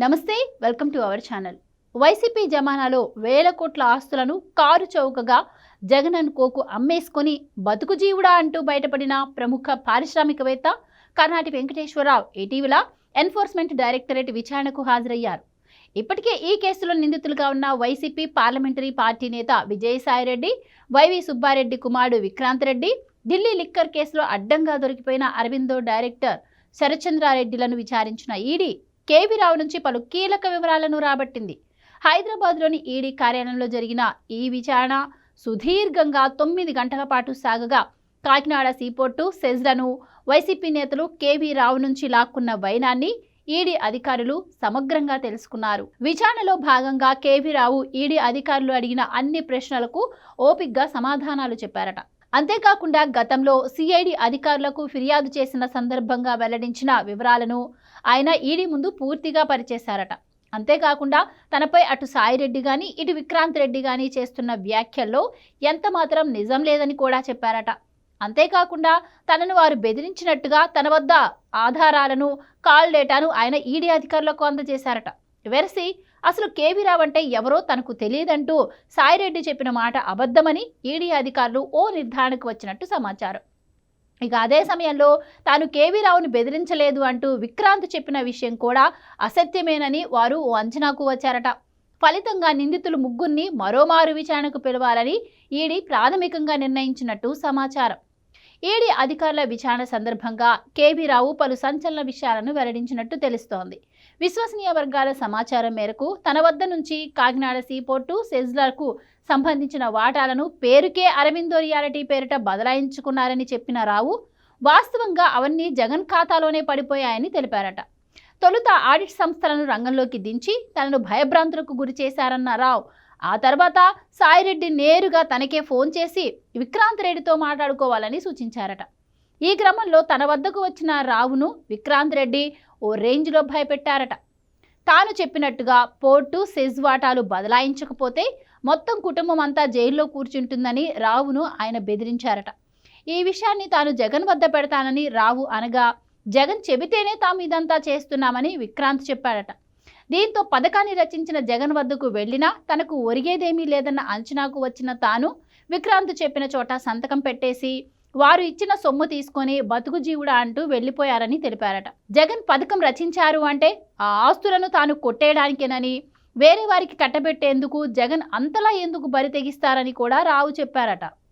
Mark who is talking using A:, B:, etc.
A: నమస్తే, welcome to our channel. YCP జమానాలో వేల కోట్ల ఆస్తులను కారు చౌకగా జగన్ అండ్ కోకు అమ్మేసుకొని బతుకు జీవుడా అంటూ బయటపడిన ప్రముఖ పారిశ్రామికవేత్త కర్నాటి వెంకటేశ్వరరావు ఇటీవల ఎన్ఫోర్స్మెంట్ డైరెక్టరేట్ విచారణకు హాజరయ్యారు. ఇప్పటికే ఈ కేసులో నిందితులుగా ఉన్న వైసీపీ పార్లమెంటరీ పార్టీ నేత విజయసాయిరెడ్డి, వైవి సుబ్బారెడ్డి కుమారుడు విక్రాంత్ రెడ్డి, ఢిల్లీ లిక్కర్ కేసులో అడ్డంగా దొరికిపోయిన అరవిందో డైరెక్టర్ శరచంద్రారెడ్డిలను విచారించిన ఈడీ కేవీ రావు నుంచి పలు కీలక వివరాలను రాబట్టింది. హైదరాబాద్లోని ఈడీ కార్యాలయంలో జరిగిన ఈ విచారణ సుదీర్ఘంగా 9 గంటల పాటు సాగగా కాకినాడ సీపోర్టు సెజ్లను వైసీపీ నేతలు కేవీ రావు నుంచి లాక్కున్న వైనాన్ని ఈడీ అధికారులు సమగ్రంగా తెలుసుకున్నారు. విచారణలో భాగంగా కేవీ రావు ఈడీ అధికారులు అడిగిన అన్ని ప్రశ్నలకు ఓపిగ్గా సమాధానాలు చెప్పారట. అంతేకాకుండా గతంలో సిఐడి అధికారులకు ఫిర్యాదు చేసిన సందర్భంగా వెల్లడించిన వివరాలను ఆయన ఈడీ ముందు పూర్తిగా పరిచేశారట. అంతేకాకుండా తనపై అటు సాయిరెడ్డి కానీ ఇటు విక్రాంత్ రెడ్డి కానీ చేస్తున్న వ్యాఖ్యల్లో ఎంత మాత్రం నిజం లేదని కూడా చెప్పారట. అంతేకాకుండా తనను వారు బెదిరించినట్టుగా తన వద్ద ఆధారాలను, కాల్ డేటాను ఆయన ఈడీ అధికారులకు అందజేశారట. వెరసి అసలు కేవీ రావు అంటే ఎవరో తనకు తెలియదంటూ సాయిరెడ్డి చెప్పిన మాట అబద్ధమని ఈడీ అధికారులు ఓ నిర్ధారణకు వచ్చినట్టు సమాచారం. ఇక అదే సమయంలో తాను కేవీ రావును బెదిరించలేదు అంటూ విక్రాంత్ చెప్పిన విషయం కూడా అసత్యమేనని వారు ఓ అంచనాకు వచ్చారట. ఫలితంగా నిందితులు ముగ్గురిని మరోమారు విచారణకు పిలవాలని ఈడీ ప్రాథమికంగా నిర్ణయించినట్టు సమాచారం. ఈడీ అధికారుల విచారణ సందర్భంగా కేవీ రావు పలు సంచలన విషయాలను వెల్లడించినట్టు తెలుస్తోంది. విశ్వసనీయ వర్గాల సమాచారం మేరకు తన వద్ద నుంచి కాకినాడ సీపోర్టు సెజ్లకు సంబంధించిన వాటాలను పేరుకే అరవిందో రియాలిటీ పేరిట బదలాయించుకున్నారని చెప్పిన రావు వాస్తవంగా అవన్నీ జగన్ ఖాతాలోనే పడిపోయాయని తెలిపారట. తొలుత ఆడిట్ సంస్థలను రంగంలోకి దించి తనను భయభ్రాంతులకు గురి చేశారన్న రావు ఆ తర్వాత సాయిరెడ్డి నేరుగా తనకే ఫోన్ చేసి విక్రాంత్ రెడ్డితో మాట్లాడుకోవాలని సూచించారట. ఈ క్రమంలో తన వద్దకు వచ్చిన రావును విక్రాంత్ రెడ్డి ఓ రేంజ్లో భయపెట్టారట. తాను చెప్పినట్టుగా పోర్టు సెజ్ వాటాలు బదలాయించకపోతే మొత్తం కుటుంబం అంతా జైల్లో కూర్చుంటుందని రావును ఆయన బెదిరించారట. ఈ విషయాన్ని తాను జగన్ వద్ద పెడతానని రావు అనగా జగన్ చెబితేనే తాము ఇదంతా చేస్తున్నామని విక్రాంత్ చెప్పాడట. దీంతో పథకాన్ని రచించిన జగన్ వద్దకు వెళ్లినా తనకు ఒరిగేదేమీ లేదన్న అంచనాకు వచ్చిన తాను విక్రాంత్ చెప్పిన చోట సంతకం పెట్టేసి వారు ఇచ్చిన సొమ్ము తీసుకొని బతుకు జీవుడా అంటూ వెళ్లిపోయారని తెలిపారట. జగన్ పథకం రచించారు అంటే ఆ ఆస్తులను తాను కొట్టేయడానికేనని, వేరే వారికి కట్టబెట్టేందుకు జగన్ అంతలా ఎందుకు బరి తెగిస్తారని కూడా రావు చెప్పారట.